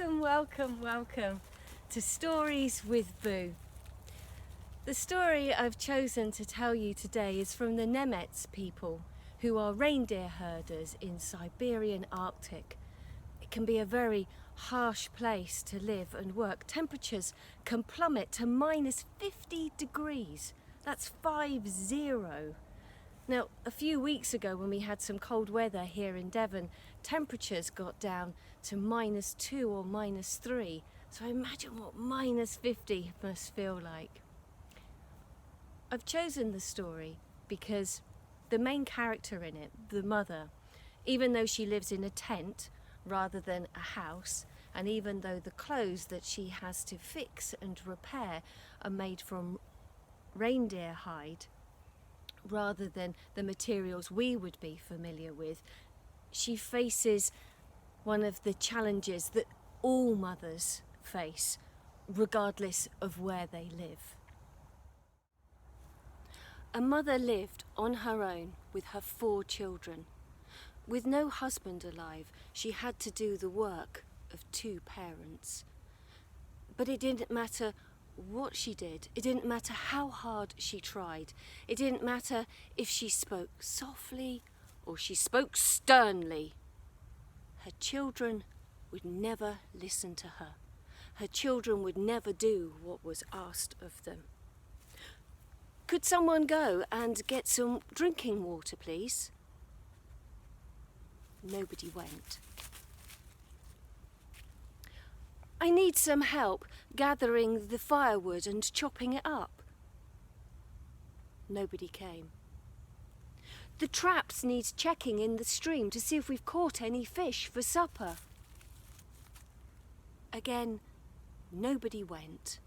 Welcome to Stories with Boo. The story I've chosen to tell you today is from the Nenets People, who are reindeer herders in Siberian Arctic. It can be a very harsh place to live and work. Temperatures can plummet to minus 50 degrees. That's 50. Now, a few weeks ago when we had some cold weather here in Devon, temperatures got down to -2 or -3. So imagine what minus 50 must feel like. I've chosen the story because the main character in it, the mother, even though she lives in a tent rather than a house, and even though the clothes that she has to fix and repair are made from reindeer hide, rather than the materials we would be familiar with, she faces one of the challenges that all mothers face, regardless of where they live. A mother lived on her own with her 4 children. With no husband alive, she had to do the work of 2 parents. But it didn't matter what she did. It didn't matter how hard she tried. It didn't matter if she spoke softly or she spoke sternly. Her children would never listen to her. Her children would never do what was asked of them. Could someone go and get some drinking water, please? Nobody went. I need some help gathering the firewood and chopping it up. Nobody came. The traps need checking in the stream to see if we've caught any fish for supper. Again, nobody went.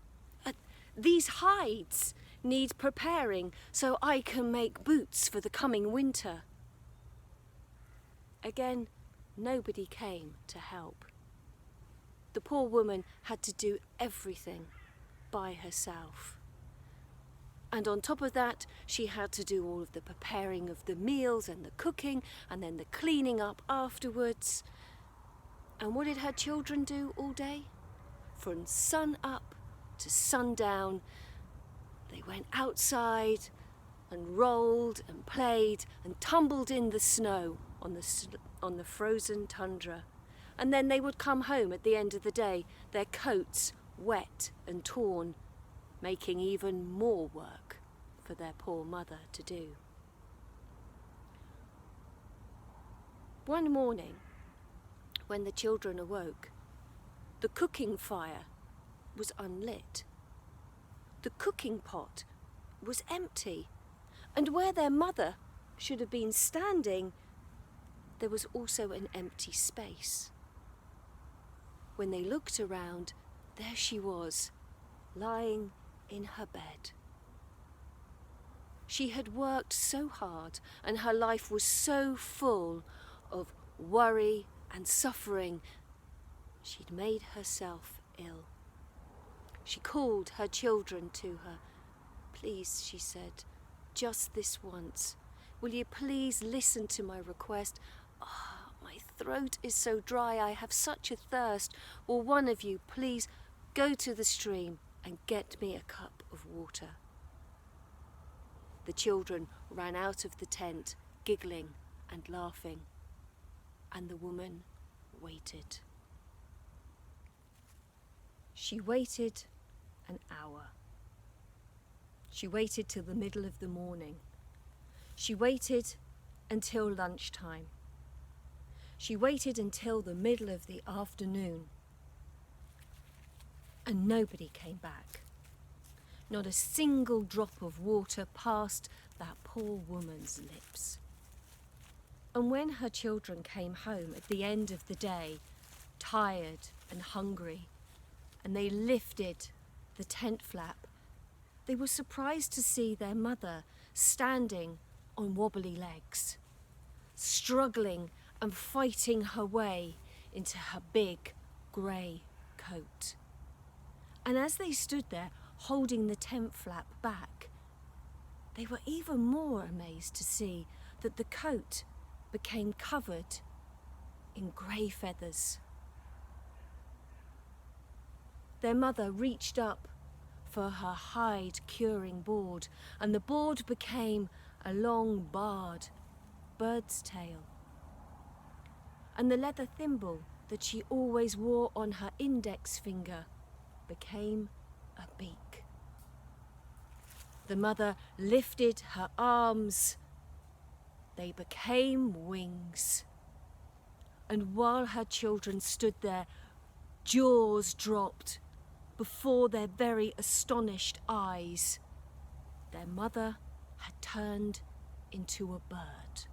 These hides need preparing so I can make boots for the coming winter. Again, nobody came to help. The poor woman had to do everything by herself. And on top of that, she had to do all of the preparing of the meals and the cooking and then the cleaning up afterwards. And what did her children do all day? From sun up to sundown, they went outside and rolled and played and tumbled in the snow on the frozen tundra. And then they would come home at the end of the day, their coats wet and torn, making even more work for their poor mother to do. One morning, when the children awoke, the cooking fire was unlit. The cooking pot was empty, and where their mother should have been standing, there was also an empty space. When they looked around, there she was, lying in her bed. She had worked so hard, and her life was so full of worry and suffering. She'd made herself ill. She called her children to her. "Please," she said, "just this once. Will you please listen to my request? My throat is so dry, I have such a thirst. Will one of you please go to the stream and get me a cup of water?" The children ran out of the tent, giggling and laughing, and the woman waited. She waited an hour. She waited till the middle of the morning. She waited until lunchtime. She waited until the middle of the afternoon, and nobody came back. Not a single drop of water passed that poor woman's lips. And when her children came home at the end of the day, tired and hungry, and they lifted the tent flap, they were surprised to see their mother standing on wobbly legs, struggling and fighting her way into her big grey coat. And as they stood there holding the tent flap back, they were even more amazed to see that the coat became covered in grey feathers. their mother reached up for her hide-curing board, and the board became a long barred bird's tail. And the leather thimble that she always wore on her index finger became a beak. The mother lifted her arms. They became wings. And while her children stood there, jaws dropped before their very astonished eyes. Their mother had turned into a bird.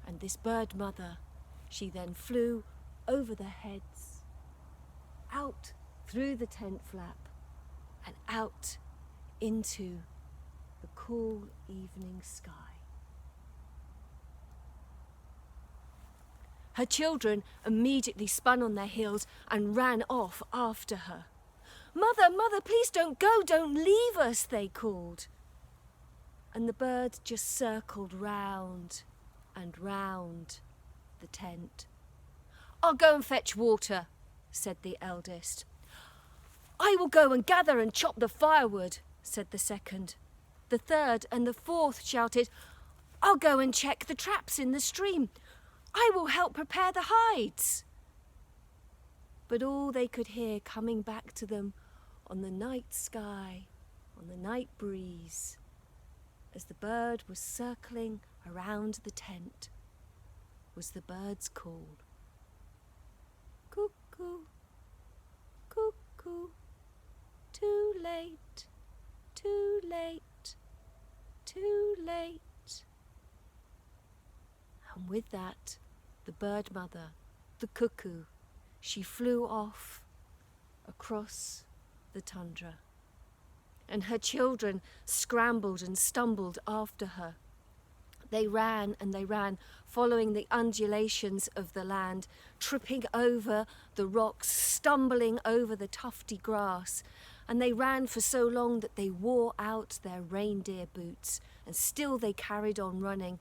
And this bird mother, she then flew over their heads, out through the tent flap, and out into the cool evening sky. Her children immediately spun on their heels and ran off after her. "Mother, mother, please don't go, don't leave us," they called. And the bird just circled round and round the tent. "I'll go and fetch water," said the eldest. "I will go and gather and chop the firewood," said the second. The third and the fourth shouted, "I'll go and check the traps in the stream. I will help prepare the hides." But all they could hear coming back to them on the night sky, on the night breeze, as the bird was circling around the tent, was the bird's call. "Cuckoo, cuckoo, too late, too late, too late." And with that, the bird mother, the cuckoo, she flew off across the tundra. And her children scrambled and stumbled after her. They ran and they ran, following the undulations of the land, tripping over the rocks, stumbling over the tufty grass. And they ran for so long that they wore out their reindeer boots, and still they carried on running,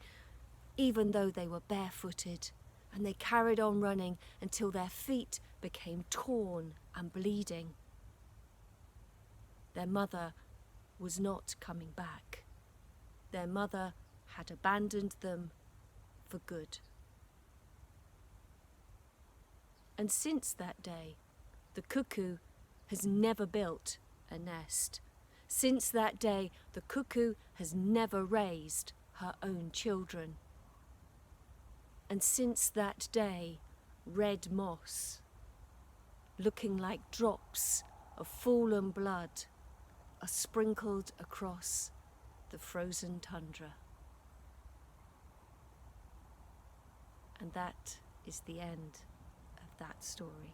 even though they were barefooted. And they carried on running until their feet became torn and bleeding. Their mother was not coming back. Their mother had abandoned them for good. And since that day, the cuckoo has never built a nest. Since that day, the cuckoo has never raised her own children. And since that day, red moss, looking like drops of fallen blood, are sprinkled across the frozen tundra. And that is the end of that story.